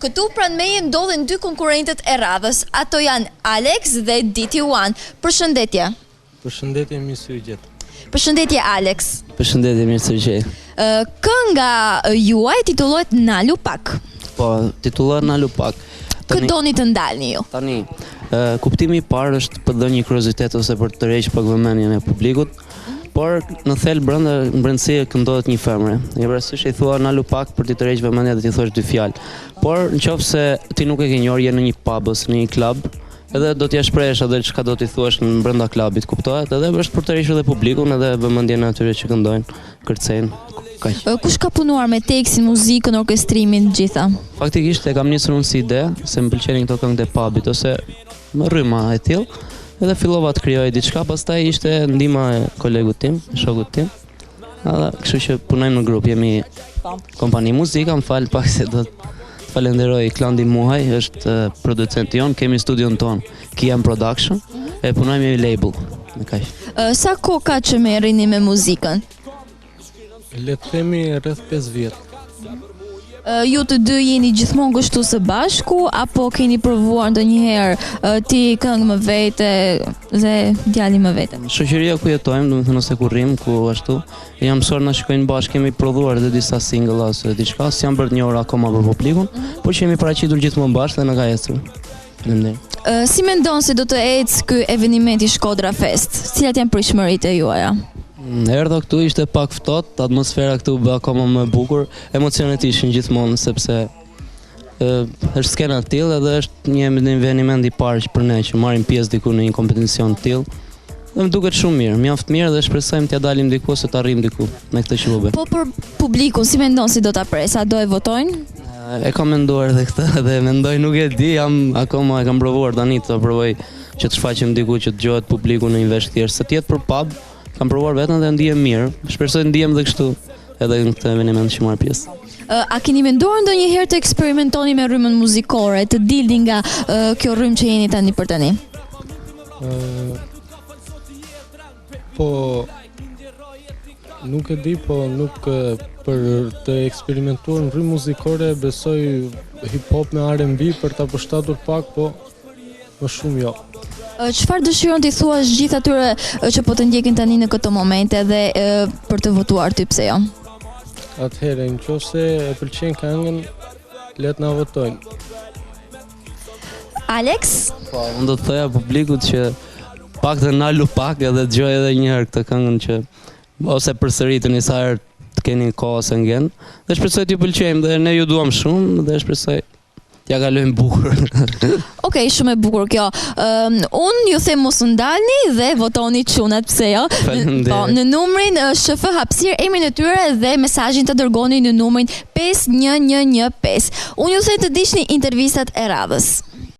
Këtu pranë meje ndodhen dy konkurrentët e radhës, ato janë Alex dhe DT1. Përshëndetje. Përshëndetje, mirë se u gjet. Përshëndetje Alex. Përshëndetje, mirë se u gjet. Kënga juaj titullohet Nalu Pak. Po, titullohet Nalu Pak. Kë doni të ndalni ju? Tani, kuptimi i parë është për dhënë një kuriozitet ose për të tërhequr pak vëmendjen e publikut. Por në thel brendësi këndohet një femre. I parasysh i thua Nalu Pak për t'i tërhequr vëmendjen dhe t'i thosh dy fjalë. Por nëse ti nuk e ke njohur, je në një pub ose në një klub, edhe do t'ja shprehësh edhe çka do t'i thuash në brenda klubit, kuptohet? Edhe është për të tërhequr edhe publikun edhe vëmendjen e atyre që këndojnë, kërcejnë. Kaq. Kush ka punuar me tekstin, muzikën, orkestrimin, gjitha? Faktikisht e kam nisur unë si ide, se më pëlqenin këto këngë të pubit ose më rryma e tillë. Edhe fillova të krijoj diçka, pastaj ishte ndihma e kolegut tim, shokut tim. Edhe kështu që punojmë në grup, jemi kompani muzika, më fal pak se do të falenderoj Klandi Muhaj, është producenti jon, kemi studion ton, Kiam Production, e punojmë me label, me kaq. Sa kohë ka që merreni me muzikën? Le të themi rreth 5 vjet. Ju të dy jeni gjithmonë kështu së bashku, apo keni provuar ndonjëherë ti këngë më vete dhe djali më vete? Shoqëria ku jetojmë, domethënë ose ku rrim, ku ashtu, jam mësuar na shkojnë bashkë, kemi prodhuar edhe disa single ose diçka, s'jam bërë të njohur akoma për publikun, por që jemi paraqitur gjithmonë bashkë dhe na ka ecur. Faleminderit. Si mendon se do të ecë ky evenimenti Shkodra Fest? Cilat janë pritshmëritë e juaja? Erdha këtu, ishte pak ftohtë, atmosfera këtu bë akoma më e bukur, emocionet ishin gjithmonë sepse është skena e tillë edhe është një eveniment i parë që për ne që marrim pjesë diku në një kompeticion të tillë. Dhe më duket shumë mirë, mjaft mirë dhe shpresojmë t'ja dalim diku ose të arrijmë diku me këtë që bëjmë. Po për publikun, si mendon si do ta pres? A do e votojnë? E kam menduar edhe këtë dhe mendoj nuk e di, akoma e kam provuar tani të provoj që të shfaqem diku që dëgjohet publiku në një vesh thjesht, se të jetë për pub. Kam provuar vetëm dhe ndihem mirë. Shpresoj ndihem edhe kështu edhe në këtë eveniment që marr pjesë. A keni menduar ndonjëherë të eksperimentoni me rrymën muzikore, të dilni nga kjo rrymë që jeni tani për tani? Po nuk e di, po nuk për të eksperimentuar në rrymë muzikore besoj hip hop me R&B për ta përshtatur pak, po më shumë jo. Çfarë dëshiron t'i thuash gjithë atyre që po të ndjekin tani në këto momente dhe për të votuar ty, pse jo? Atëherë, nëse e pëlqen këngën, le të na votojnë. Alex? Po, unë do të thoja publikut që pak të Nalu Pak edhe dëgjoj edhe një herë këtë këngën që ose përsëriteni sa herë të keni kohë ose ngjen. Dhe shpresoj t'ju pëlqejmë dhe ne ju duam shumë dhe shpresoj t'ja kalojmë bukur. Okej, shumë e bukur kjo. Unë ju them mos u ndalni dhe votoni çunat, pse jo? Po, në numrin SHF Hapësirë, emrin e tyre dhe mesazhin të dërgoni në numrin 5115. Unë ju them të diqni intervistat e radhës.